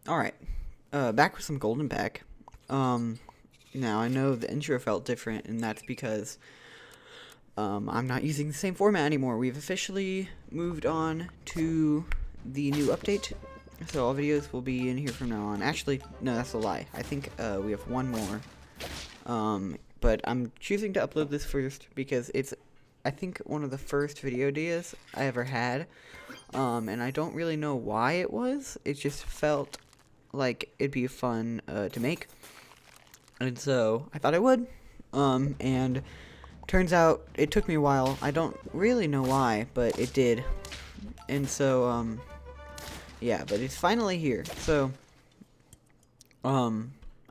Alright, back with some Golden Pack. Now I know the intro felt different, and that's because, I'm not using the same format anymore. We've officially moved on to the new update, so all videos will be in here from now on. Actually, no, that's a lie. I think, we have one more. But I'm choosing to upload this first because it's, I think, one of the first video ideas I ever had. And I don't really know why it was. It just felt like it'd be fun to make, and so I thought I would. And turns out it took me a while. I don't really know why, but it did. And so yeah, but it's finally here. So I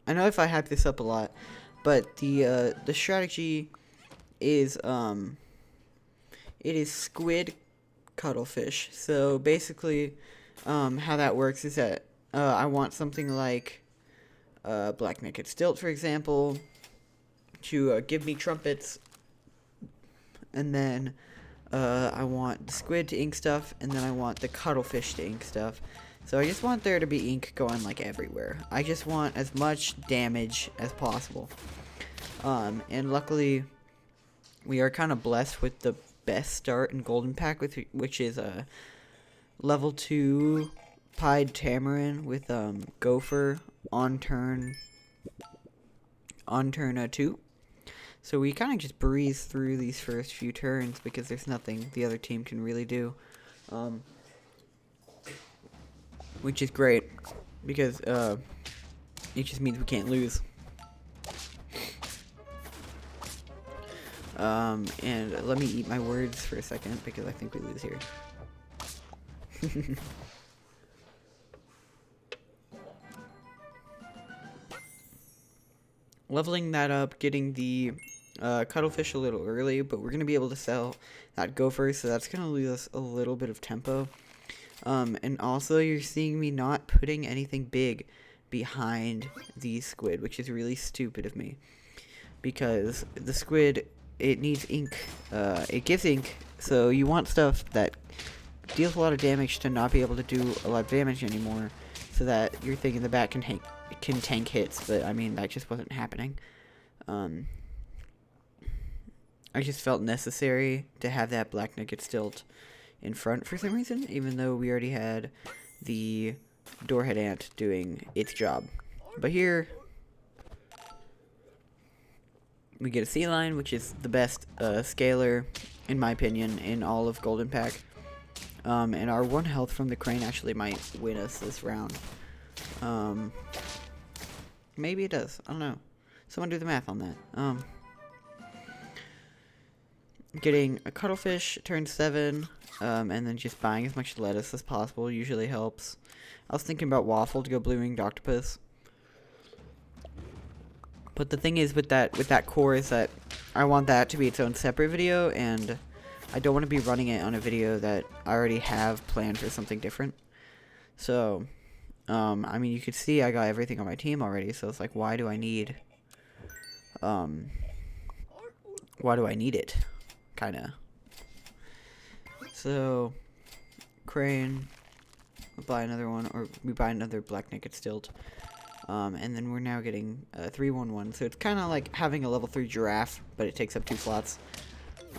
know if I hype this up a lot, but the strategy is it is squid cuttlefish. So basically, how that works is that I want something like Black Naked Stilt, for example, to give me trumpets, and then I want the squid to ink stuff, and then I want the cuttlefish to ink stuff. So I just want there to be ink going like everywhere. I just want as much damage as possible. And luckily, we are kind of blessed with the best start in Golden Pack, which is a level 2 Pied Tamarin with Gopher on turn 2. So we kind of just breeze through these first few turns because there's nothing the other team can really do, which is great because it just means we can't lose. And let me eat my words for a second because I think we lose here. Leveling that up, getting the cuttlefish a little early, but we're going to be able to sell that gopher, so that's going to lose us a little bit of tempo. And also, you're seeing me not putting anything big behind the squid, which is really stupid of me. Because the squid, it needs ink. It gives ink, so you want stuff that deals a lot of damage to not be able to do a lot of damage anymore, so that your thing in the back can tank hits, but I mean, that just wasn't happening. I just felt necessary to have that Black Naked Stilt in front for some reason, even though we already had the Doorhead Ant doing its job. But here, we get a Sea Lion, which is the best scaler, in my opinion, in all of Golden Pack. And our 1 health from the crane actually might win us this round. Maybe it does. I don't know. Someone do the math on that. Getting a cuttlefish turn 7, and then just buying as much lettuce as possible usually helps. I was thinking about waffle to go blue winged octopus. But the thing is with that core is that I want that to be its own separate video, and I don't want to be running it on a video that I already have planned for something different. So, I mean, you could see I got everything on my team already, so it's like, why do I need it? Kinda. So, crane, we'll buy another one, or we buy another Black Naked Stilt. And then we're now getting 311, so it's kind of like having a level 3 giraffe, but it takes up 2 slots.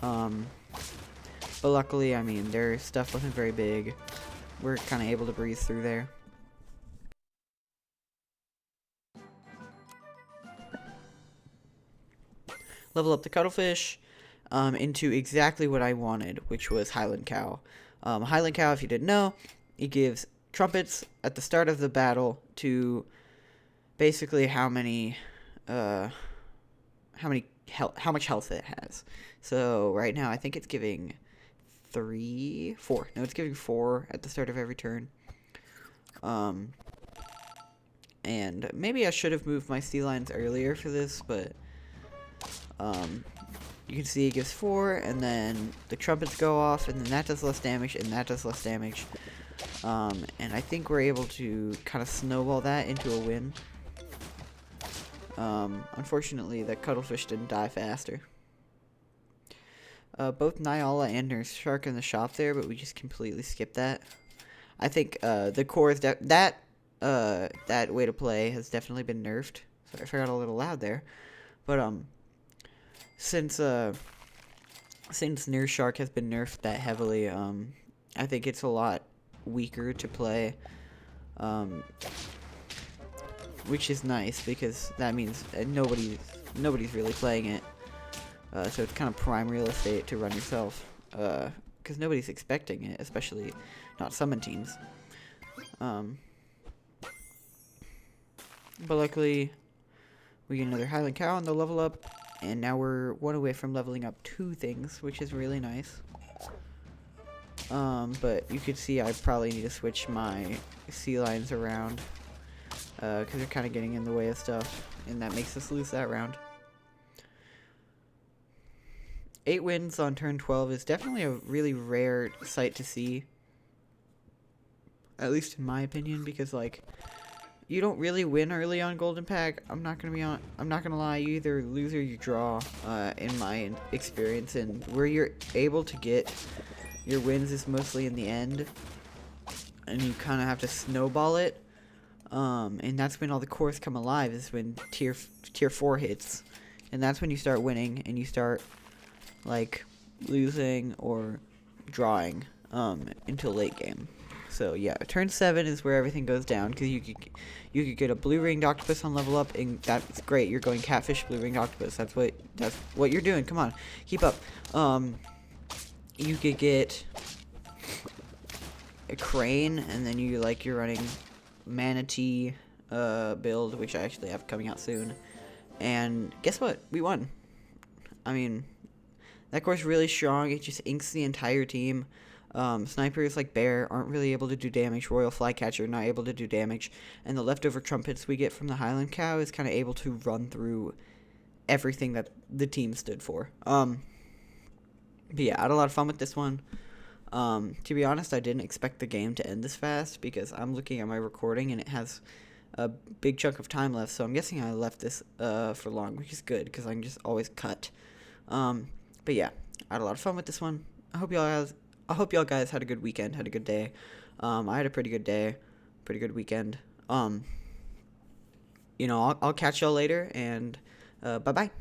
But luckily, I mean, their stuff wasn't very big. We're kind of able to breeze through there. Level up the cuttlefish into exactly what I wanted, which was Highland Cow. Highland Cow, if you didn't know, it gives trumpets at the start of the battle to basically how much health it has. So right now I think it's giving 4. No, it's giving 4 at the start of every turn. And maybe I should have moved my sea lions earlier for this, but you can see it gives 4, and then the trumpets go off, and then that does less damage, and that does less damage. And I think we're able to kind of snowball that into a win. Unfortunately, the cuttlefish didn't die faster. Both Nyala and Nurse Shark in the shop there, but we just completely skipped that. I think the core is that that way to play has definitely been nerfed. Sorry if I got a little loud there. But since Nurse Shark has been nerfed that heavily, I think it's a lot weaker to play, which is nice because that means nobody's really playing it. So it's kind of prime real estate to run yourself, because nobody's expecting it, especially not summon teams. But luckily, we get another Highland Cow on the level up, and now we're one away from leveling up 2 things, which is really nice. But you could see I probably need to switch my sea lions around, because they're kind of getting in the way of stuff, and that makes us lose that round. 8 wins on turn 12 is definitely a really rare sight to see, at least in my opinion, because like you don't really win early on Golden Pack. I'm not gonna lie, you either lose or you draw, in my experience, and where you're able to get your wins is mostly in the end, and you kind of have to snowball it, and that's when all the cores come alive, is when tier 4 hits, and that's when you start winning and you start like losing or drawing until late game. So yeah, turn 7 is where everything goes down, because you could get a blue ringed octopus on level up, and that's great. You're going catfish, blue ringed octopus. That's what you're doing. Come on, keep up. You could get a crane, and then you're running manatee build, which I actually have coming out soon. And guess what? We won. I mean, that core's really strong. It just inks the entire team. Snipers like Bear aren't really able to do damage. Royal Flycatcher not able to do damage. And the leftover trumpets we get from the Highland Cow is kind of able to run through everything that the team stood for. But yeah, I had a lot of fun with this one. To be honest, I didn't expect the game to end this fast, because I'm looking at my recording and it has a big chunk of time left. So I'm guessing I left this for long, which is good, because I can just always cut. But yeah, I had a lot of fun with this one. I hope y'all guys had a good weekend, had a good day. I had a pretty good day, pretty good weekend. I'll catch y'all later, and bye-bye.